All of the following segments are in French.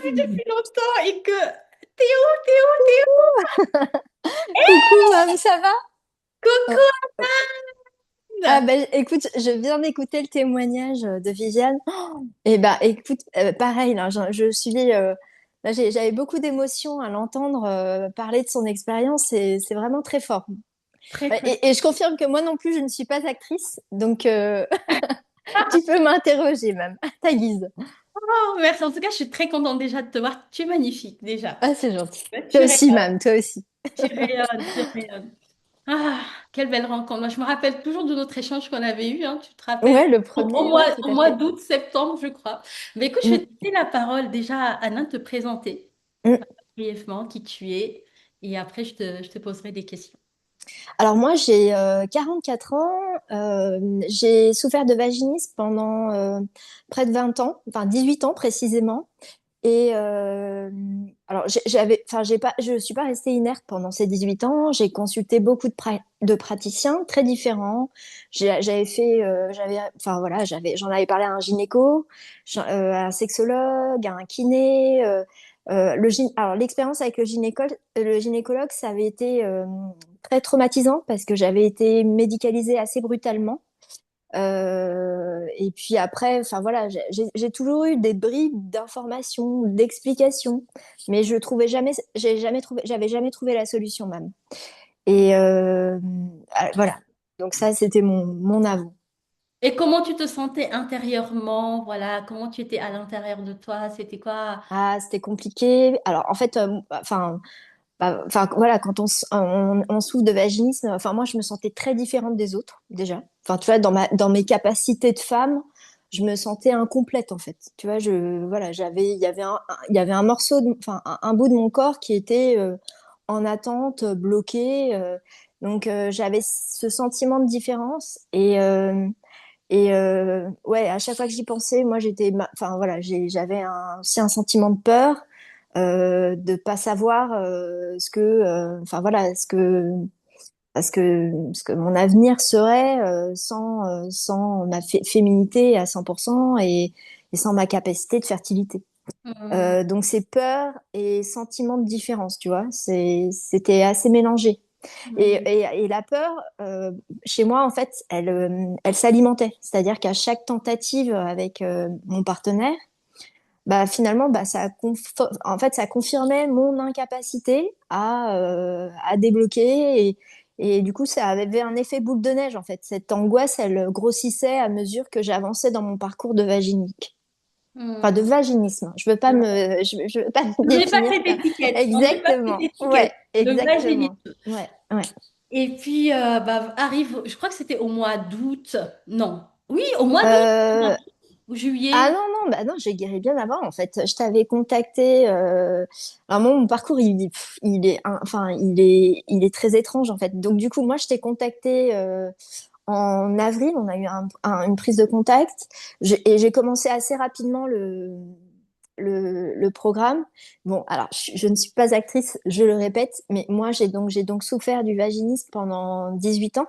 vu depuis longtemps et que Théo, Théo, Théo, Coucou, Mam, ça va? Oh. coucou Ah Anne. ben écoute, je viens d'écouter le témoignage de Viviane. Et bah écoute, pareil, là, je suis, là, j'avais beaucoup d'émotions à l'entendre parler de son expérience. C'est vraiment très fort. Très, très. Et je confirme que moi non plus, je ne suis pas actrice, donc tu peux m'interroger même à ta guise. Oh, merci. En tout cas, je suis très contente déjà de te voir. Tu es magnifique déjà. Ah, c'est gentil. Tu Toi aussi, rayonnes, Mam, toi aussi. tu rayonnes, tu rayonnes. Ah, quelle belle rencontre. Moi, je me rappelle toujours de notre échange qu'on avait eu, hein. Tu te rappelles? Ouais, le Au premier, ouais, mois, tout au à mois fait. d'août, septembre, je crois. Mais écoute, je vais Mm, te donner la parole déjà à Anna, te présenter mm. brièvement qui tu es. Et après, je te poserai des questions. Alors moi, j'ai 4 ans. J'ai souffert de vaginisme pendant près de 20 ans, enfin 18 ans précisément. Et alors enfin je suis pas restée inerte pendant ces 18 ans. J'ai consulté beaucoup de praticiens très différents. J'avais fait, enfin voilà, j'en avais parlé à un gynéco, à un sexologue, à un kiné. Alors l'expérience avec le gynécologue, ça avait été très traumatisant parce que j'avais été médicalisée assez brutalement. Et puis après, enfin voilà, j'ai toujours eu des bribes d'informations, d'explications, mais j'avais jamais trouvé la solution même. Et voilà. Donc ça, c'était mon avou. Et comment tu te sentais intérieurement? Voilà, comment tu étais à l'intérieur de toi? C'était quoi? Ah, c'était compliqué. Alors en fait, enfin voilà, quand on souffre de vaginisme, enfin moi je me sentais très différente des autres déjà. Enfin tu vois, dans mes capacités de femme, je me sentais incomplète en fait. Tu vois, voilà, il y avait un morceau, enfin un bout de mon corps qui était en attente, bloqué. Donc j'avais ce sentiment de différence et ouais, à chaque fois que j'y pensais, moi enfin voilà, j'avais aussi un sentiment de peur de pas savoir enfin voilà, ce que mon avenir serait sans ma féminité à 100% et sans ma capacité de fertilité. Hmm. Donc c'est peur et sentiment de différence, tu vois, c'était assez mélangé. Hmm. Et la peur, chez moi, en fait, elle s'alimentait. C'est-à-dire qu'à chaque tentative avec mon partenaire, bah finalement, bah en fait, ça confirmait mon incapacité à débloquer et du coup, ça avait un effet boule de neige en fait. Cette angoisse, elle grossissait à mesure que j'avançais dans mon parcours de vaginique. Enfin, de Hmm. vaginisme. Je veux pas me On n'est pas définir cette ça. étiquette. On n'est pas cette Exactement. Ouais, étiquette. Le exactement. vaginisme. Ouais, ouais. Et puis, bah, arrive, je crois que c'était au mois d'août. Non. Oui, au mois d'août, Euh, ou Ah juillet. non, non, bah non, j'ai guéri bien avant, en fait. Je t'avais contacté. Alors moi, mon parcours, il est très étrange, en fait. Donc du coup, moi, je t'ai contacté en avril. On a eu une prise de contact. Et j'ai commencé assez rapidement le programme. Bon, alors, je ne suis pas actrice, je le répète, mais moi, j'ai donc souffert du vaginisme pendant 18 ans.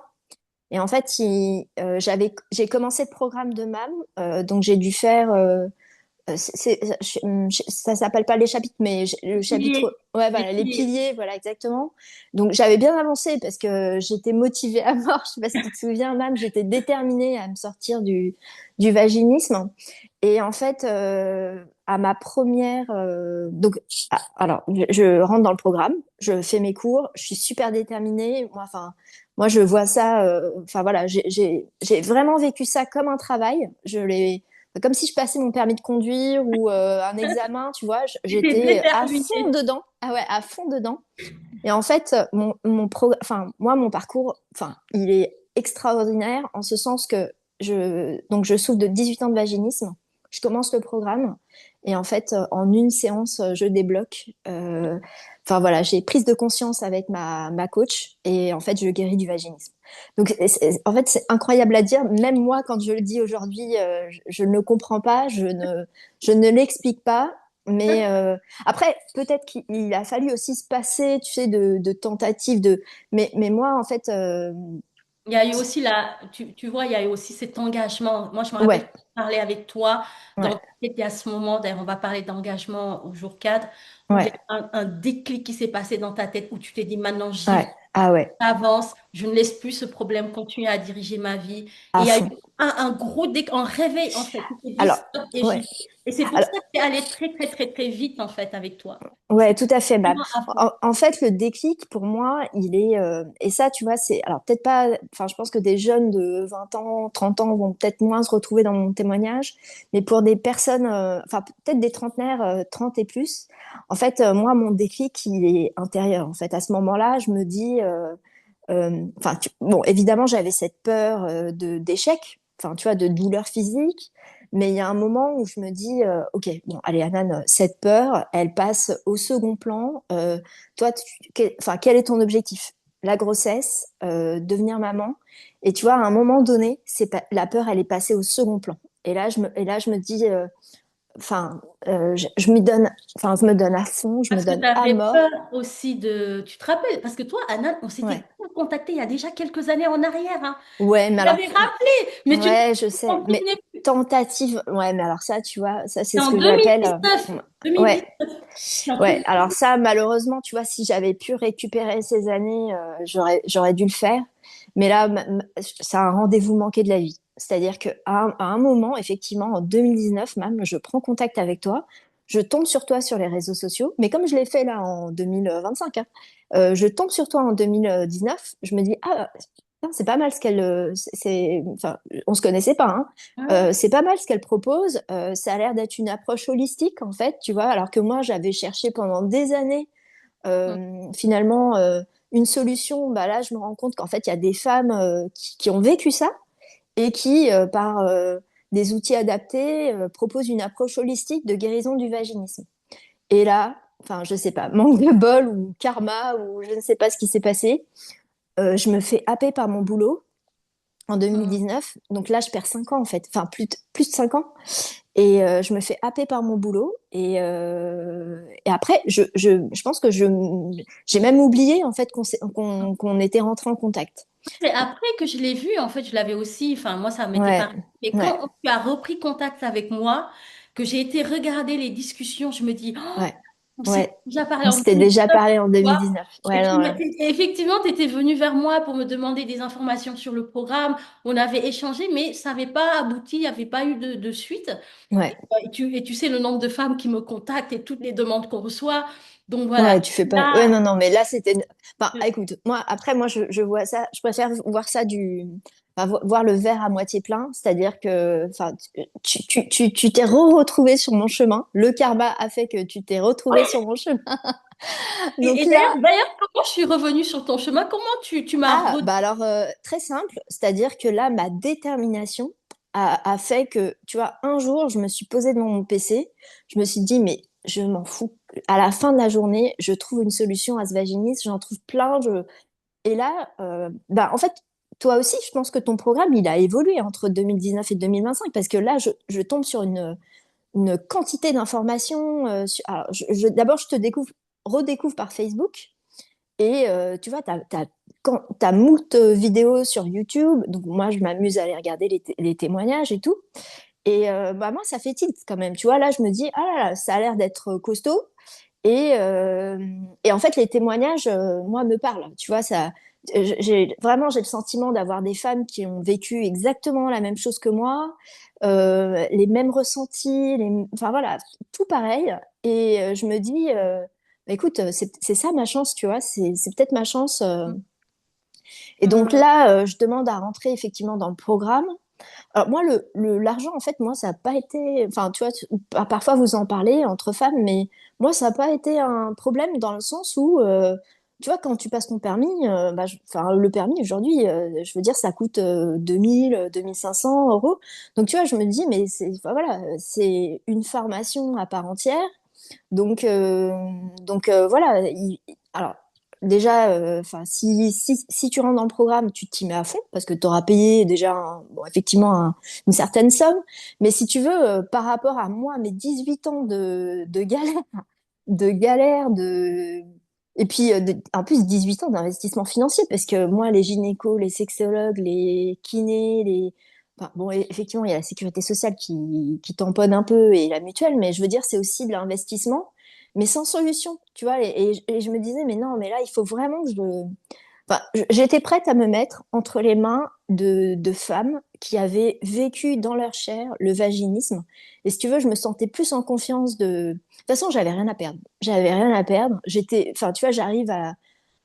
Et en fait, j'ai commencé le programme de MAM, donc j'ai dû faire, ça s'appelle pas les chapitres, mais le Les piliers. chapitre, ouais, Les voilà, les piliers. piliers, voilà, exactement. Donc j'avais bien avancé parce que j'étais motivée à mort. Je sais pas si tu te souviens, MAM, j'étais déterminée à me sortir du vaginisme. Et en fait, à ma première, alors, je rentre dans le programme, je fais mes cours, je suis super déterminée. Moi, je vois ça, enfin voilà, j'ai vraiment vécu ça comme un travail. Comme si je passais mon permis de conduire ou un examen, tu vois. J'étais J'étais à fond déterminée. dedans. Ah ouais, à fond dedans. Et en fait, moi, mon parcours, enfin, il est extraordinaire en ce sens que donc je souffre de 18 ans de vaginisme. Je commence le programme et en fait, en une séance, je débloque. Enfin voilà, j'ai prise de conscience avec ma coach et en fait, je guéris du vaginisme. Donc, en fait, c'est incroyable à dire. Même moi, quand je le dis aujourd'hui, je ne comprends pas, je ne l'explique pas. Mais après, peut-être qu'il a fallu aussi se passer, tu sais, de tentatives mais moi, en fait, Il y a eu aussi tu vois, il y a eu aussi cet engagement. Moi, je me rappelle ouais, parler avec toi ouais, dans c'était à ce moment, d'ailleurs, on va parler d'engagement au jour cadre, où il y ouais, a un déclic qui s'est passé dans ta tête, où tu t'es dit, maintenant j'y vais, ouais, ah ouais, j'avance, je ne laisse plus ce problème continuer à diriger ma vie. Et à il y a eu fond. un gros un réveil, en fait. Tu t'es dit, Alors, stop, et ouais. j'y vais. Et c'est pour Alors, ça que c'est allé très, très, très, très vite, en fait, avec toi. ouais, C'est tout à fait. Bah, vraiment à fond. en fait, le déclic pour moi, il est et ça, tu vois, c'est alors peut-être pas. Enfin, je pense que des jeunes de 20 ans, 30 ans vont peut-être moins se retrouver dans mon témoignage, mais pour des personnes, enfin peut-être des trentenaires, 30 et plus, en fait, moi, mon déclic, il est intérieur. En fait, à ce moment-là, je me dis, enfin, bon, évidemment, j'avais cette peur de d'échec, enfin, tu vois, de douleur physique. Mais il y a un moment où je me dis, ok, bon, allez, Anan, cette peur, elle passe au second plan. Toi, enfin, quel est ton objectif? La grossesse, devenir maman. Et tu vois, à un moment donné, c'est pas, la peur, elle est passée au second plan. Et là, je me dis, enfin, je m'y donne, enfin, je me donne à fond, je me Parce que donne tu à avais peur mort. aussi de... Tu te rappelles? Parce que toi, Anna, on s'était Ouais. contacté il y a déjà quelques années en arrière, hein. Ouais, mais Tu alors, l'avais rappelé, mais tu ne ouais, je t'en sais. Mais souvenais plus. tentative, ouais, mais alors ça, tu vois, ça, c'est C'est ce en que j'appelle, 2019. ouais, 2019. C'est en ouais. Alors 2019. ça, malheureusement, tu vois, si j'avais pu récupérer ces années, j'aurais dû le faire. Mais là, c'est un rendez-vous manqué de la vie. C'est-à-dire que à un moment, effectivement, en 2019, même, je prends contact avec toi, je tombe sur toi sur les réseaux sociaux, mais comme je l'ai fait là en 2025, hein, je tombe sur toi en 2019, je me dis, ah, putain, c'est pas mal ce qu'elle, enfin, on se connaissait pas, hein. Ouais. C'est pas mal ce qu'elle propose. Ça a l'air d'être une approche holistique en fait, tu vois. Alors que moi, j'avais cherché pendant des années finalement une solution. Bah là, je me rends compte qu'en fait, il y a des femmes qui ont vécu ça et qui, par des outils adaptés, proposent une approche holistique de guérison du vaginisme. Et là, enfin, je sais pas, manque de bol ou karma ou je ne sais pas ce qui s'est passé. Je me fais happer par mon boulot en Mhm. 2019. Donc là, je perds 5 ans en fait, enfin plus de 5 ans. Et je me fais happer par mon boulot. Et après, je pense que j'ai même oublié en fait qu'on était rentré en contact. C'est après que je l'ai vu, en fait, je l'avais aussi, enfin, moi, ça m'était Ouais, pas... Mais ouais, quand tu as repris contact avec moi, que j'ai été regarder les discussions, je me dis, oh, ouais, on s'est ouais. déjà parlé On en s'était déjà 2019, parlé en tu vois. 2019. Et Ouais, puis, non, ouais, et effectivement, tu étais venu vers moi pour me demander des informations sur le programme. On avait échangé, mais ça n'avait pas abouti, il n'y avait pas eu de suite. ouais. Et tu sais le nombre de femmes qui me contactent et toutes les demandes qu'on reçoit. Donc voilà, Ouais, tu fais pas. Ouais, là, non, non, mais là, c'était. Enfin, écoute, moi, après, moi, je vois ça. Je préfère voir ça du. Enfin, voir le verre à moitié plein. C'est-à-dire que, enfin, tu t'es retrouvé sur mon chemin. Le karma a fait que tu t'es retrouvé sur mon chemin. Donc et là, d'ailleurs, comment je suis revenue sur ton chemin? Comment tu m'as ah, bah alors, très simple. C'est-à-dire que là, ma détermination a fait que, tu vois, un jour, je me suis posée devant mon PC. Je me suis dit, mais je m'en fous. À la fin de la journée, je trouve une solution à ce vaginisme. J'en trouve plein. Et là, bah, en fait, toi aussi, je pense que ton programme, il a évolué entre 2019 et 2025 parce que là, je tombe sur une quantité d'informations. Alors, d'abord, je te découvre, redécouvre par Facebook et tu vois, t'as moult vidéos sur YouTube. Donc, moi, je m'amuse à aller regarder les témoignages et tout. Et bah, moi, ça fait tilt quand même. Tu vois, là, je me dis, ah là là, ça a l'air d'être costaud. Et en fait, les témoignages, moi, me parlent. Tu vois, ça, vraiment, j'ai le sentiment d'avoir des femmes qui ont vécu exactement la même chose que moi, les mêmes ressentis, enfin voilà, tout pareil. Et je me dis, bah, écoute, c'est ça ma chance, tu vois, c'est peut-être ma chance. Et donc Hum, là, je demande à rentrer effectivement dans le programme. Alors moi, l'argent, en fait, moi, ça n'a pas été, enfin, tu vois, parfois vous en parlez entre femmes, mais moi, ça n'a pas été un problème dans le sens où, tu vois, quand tu passes ton permis, bah, enfin, le permis aujourd'hui, je veux dire, ça coûte 2000, 2500 euros. Donc, tu vois, je me dis, mais enfin, voilà, c'est une formation à part entière. Donc voilà. Alors, déjà, enfin, si tu rentres dans le programme, tu t'y mets à fond parce que tu auras payé déjà, bon, effectivement, une certaine somme. Mais si tu veux, par rapport à moi, mes 18 ans de galère, de galère. Et puis, en plus, 18 ans d'investissement financier parce que moi, les gynécos, les sexologues, les kinés, enfin, bon, effectivement, il y a la sécurité sociale qui tamponne un peu et la mutuelle, mais je veux dire, c'est aussi de l'investissement, mais sans solution, tu vois. Et je me disais, mais non, mais là, il faut vraiment que je. Enfin, j'étais prête à me mettre entre les mains de femmes qui avaient vécu dans leur chair le vaginisme. Et si tu veux, je me sentais plus en confiance de. De toute façon, j'avais rien à perdre. J'avais rien à perdre. Enfin, tu vois, j'arrive à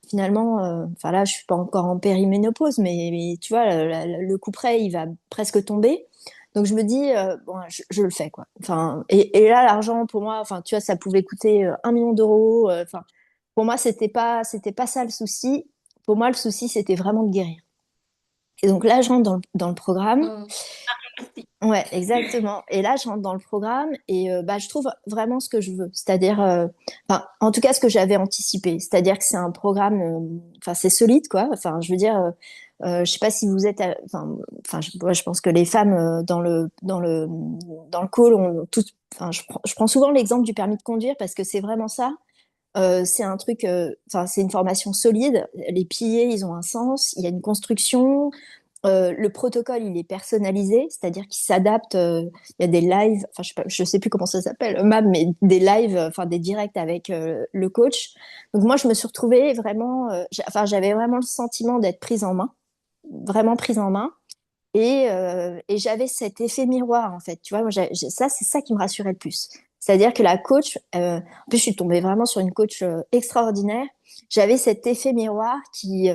finalement, enfin là, je suis pas encore en périménopause, mais tu vois, le coup près, il va presque tomber. Donc je me dis, bon, je le fais quoi. Enfin, et là, l'argent pour moi, enfin, tu vois, ça pouvait coûter 1 million d'euros. Enfin, pour moi, c'était pas ça le souci. Pour moi, le souci, c'était vraiment de guérir. Et donc là, je rentre dans le programme. Mm. Merci. Ouais, exactement. Et là, je rentre dans le programme et bah, je trouve vraiment ce que je veux. C'est-à-dire, enfin, en tout cas, ce que j'avais anticipé. C'est-à-dire que c'est un programme, enfin, c'est solide, quoi. Enfin, je veux dire, je sais pas si vous êtes, enfin, ouais, je pense que les femmes dans le call ont tout. Enfin, je prends souvent l'exemple du permis de conduire parce que c'est vraiment ça. C'est un truc, enfin, c'est une formation solide. Les piliers, ils ont un sens. Il y a une construction. Le protocole, il est personnalisé, c'est-à-dire qu'il s'adapte. Il y a des lives, enfin je sais plus comment ça s'appelle, MAM, mais des lives, enfin des directs avec le coach. Donc moi, je me suis retrouvée vraiment, enfin j'avais vraiment le sentiment d'être prise en main, vraiment prise en main, et j'avais cet effet miroir en fait. Tu vois, moi, ça c'est ça qui me rassurait le plus. C'est-à-dire que la coach, en plus je suis tombée vraiment sur une coach extraordinaire. J'avais cet effet miroir qui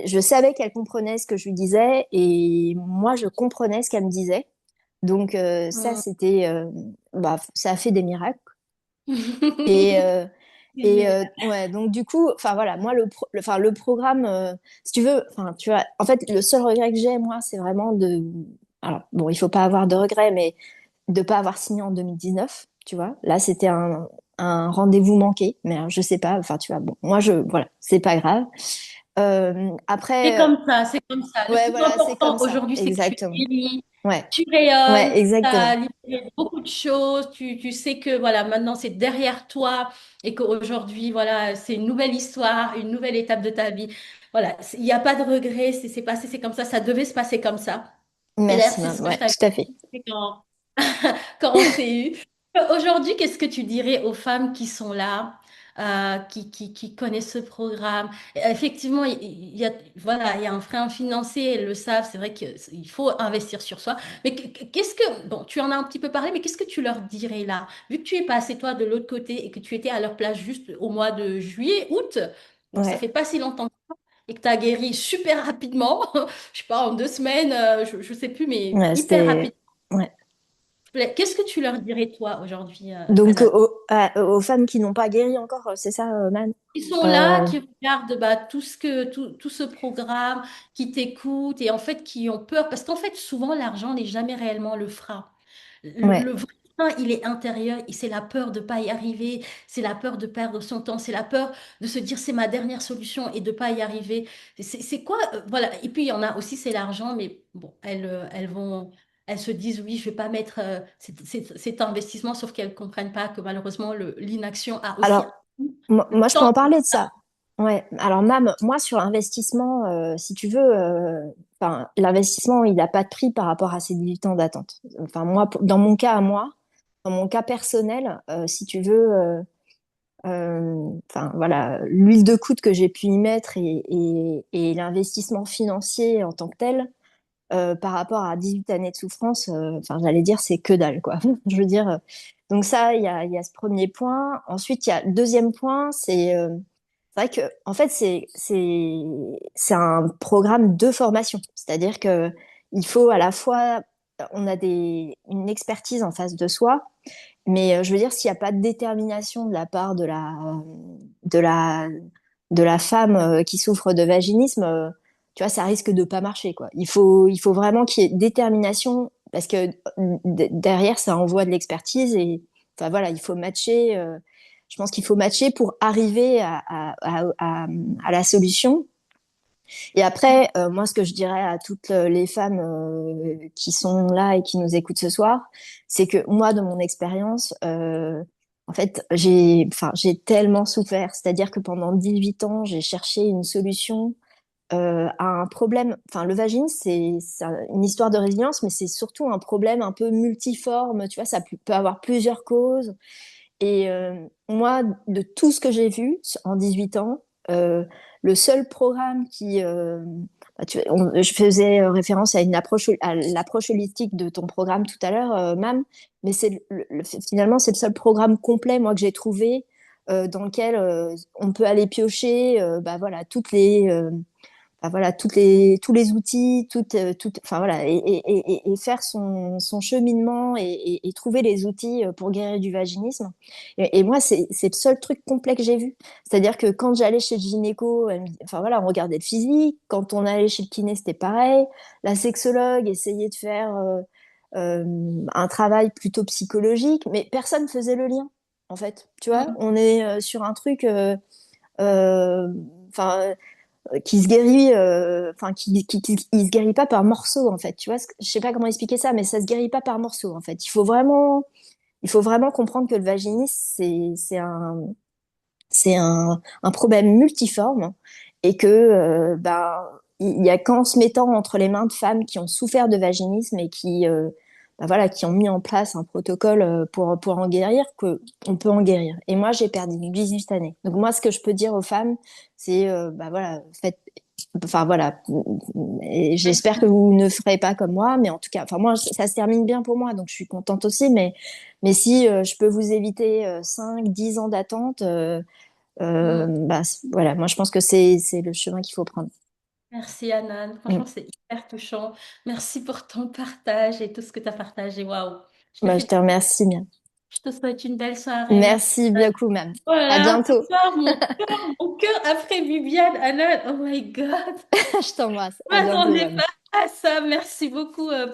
je savais qu'elle comprenait ce que je lui disais et moi je comprenais ce qu'elle me disait. Donc ça Mm. c'était bah ça a fait des miracles. Et ouais, donc du coup, enfin voilà, moi enfin le programme, si tu veux, enfin tu vois, en fait le seul regret que j'ai moi, c'est vraiment de, alors bon, il faut pas avoir de regrets, mais de pas avoir signé en 2019, tu vois. Là, c'était un rendez-vous manqué, mais je sais pas, enfin tu vois, bon, moi je, voilà, c'est pas grave. C'est Après, comme ça, c'est comme ça. Le ouais, plus voilà, c'est comme important ça, aujourd'hui, c'est que tu es exactement. guéri, Ouais, tu rayonnes, ouais, tu as exactement. libéré beaucoup de choses, tu sais que voilà, maintenant c'est derrière toi et qu'aujourd'hui, voilà, c'est une nouvelle histoire, une nouvelle étape de ta vie. Voilà, il n'y a pas de regret, c'est passé, c'est comme ça devait se passer comme ça. Et d'ailleurs, Merci, c'est Mam. ce que je Ouais, t'avais tout à fait. dit quand on s'est eu. Aujourd'hui, qu'est-ce que tu dirais aux femmes qui sont là, qui connaissent ce programme? Effectivement, il y a, voilà, il y a un frein financier, elles le savent, c'est vrai qu'il faut investir sur soi. Mais qu'est-ce que, bon, tu en as un petit peu parlé, mais qu'est-ce que tu leur dirais là? Vu que tu es passé toi de l'autre côté et que tu étais à leur place juste au mois de juillet, août, donc ça Ouais, fait pas si longtemps que ça, et que tu as guéri super rapidement, je sais pas, en 2 semaines, je sais plus, mais ouais, hyper c'était, rapidement. ouais. Qu'est-ce que tu leur dirais, toi, aujourd'hui, Donc, Hanan? aux femmes qui n'ont pas guéri encore, c'est ça, Man? Ils sont là, Euh, qui regardent bah, tout ce programme, qui t'écoutent et en fait qui ont peur. Parce qu'en fait, souvent, l'argent n'est jamais réellement le frein. Le ouais. vrai frein, il est intérieur et c'est la peur de ne pas y arriver, c'est la peur de perdre son temps, c'est la peur de se dire c'est ma dernière solution et de ne pas y arriver. C'est quoi? Voilà. Et puis, il y en a aussi, c'est l'argent, mais bon, elles se disent oui, je vais pas mettre cet investissement, sauf qu'elles comprennent pas que malheureusement, l'inaction a aussi un Alors, coût. Le moi, je peux temps. en parler de ça. Ouais. Alors, Mam, moi, sur l'investissement, si tu veux, enfin, l'investissement, il n'a pas de prix par rapport à ces 18 ans d'attente. Enfin, moi, dans mon cas à moi, dans mon cas personnel, si tu veux, enfin, voilà, l'huile de coude que j'ai pu y mettre et l'investissement financier en tant que tel, par rapport à 18 années de souffrance, enfin, j'allais dire, c'est que dalle, quoi. Je veux dire, donc ça, il y a ce premier point. Ensuite, il y a le deuxième point, c'est vrai que, en fait, c'est un programme de formation. C'est-à-dire que il faut à la fois, on a une expertise en face de soi, mais je veux dire, s'il n'y a pas de détermination de la part de la, de la femme qui souffre de vaginisme, tu vois, ça risque de pas marcher, quoi. Il faut vraiment qu'il y ait détermination parce que derrière, ça envoie de l'expertise et, enfin voilà, il faut matcher. Je pense qu'il faut matcher pour arriver à la solution. Et après, moi, ce que je dirais à toutes les femmes qui sont là et qui nous écoutent ce soir, c'est que moi, de mon expérience, en fait, j'ai tellement souffert. C'est-à-dire que pendant 18 ans, j'ai cherché une solution a un problème. Enfin, le vaginisme, c'est une histoire de résilience, mais c'est surtout un problème un peu multiforme. Tu vois, ça peut avoir plusieurs causes. Et moi, de tout ce que j'ai vu en 18 ans, le seul programme qui... je faisais référence à à l'approche holistique de ton programme tout à l'heure, Mam, mais finalement, c'est le seul programme complet, moi, que j'ai trouvé dans lequel on peut aller piocher bah, voilà, bah voilà, tous les outils, enfin voilà, et faire son cheminement et trouver les outils pour guérir du vaginisme. Et moi, c'est le seul truc complet que j'ai vu. C'est-à-dire que quand j'allais chez le gynéco, enfin voilà, on regardait le physique. Quand on allait chez le kiné, c'était pareil. La sexologue essayait de faire un travail plutôt psychologique, mais personne faisait le lien, en fait. Tu vois, Mm. on est sur un truc. Euh, Enfin, qui se guérit, enfin il se guérit pas par morceaux en fait. Tu vois, je sais pas comment expliquer ça, mais ça se guérit pas par morceaux en fait. Il faut vraiment comprendre que le vaginisme c'est un problème multiforme et que bah il y a qu'en se mettant entre les mains de femmes qui ont souffert de vaginisme et qui bah, voilà, qui ont mis en place un protocole pour en guérir, que on peut en guérir. Et moi, j'ai perdu 18 années. Donc moi, ce que je peux dire aux femmes, c'est bah voilà, faites, enfin voilà, et j'espère que vous ne ferez pas comme moi, mais en tout cas, enfin moi, ça se termine bien pour moi, donc je suis contente aussi. Mais si je peux vous éviter 5, 10 ans d'attente, Mm. bah voilà, moi je pense que c'est le chemin qu'il faut prendre. Merci Anan, Mm. franchement c'est hyper touchant. Merci pour ton partage et tout ce que tu as partagé. Waouh, je te Bah, je te félicite. remercie bien. Je te souhaite une belle soirée. Merci. Merci beaucoup, même. À Voilà, ce bientôt. soir, mon cœur après Viviane, Anan, oh my God, Je t'embrasse. je À bientôt, m'attendais même. pas à ça. Merci beaucoup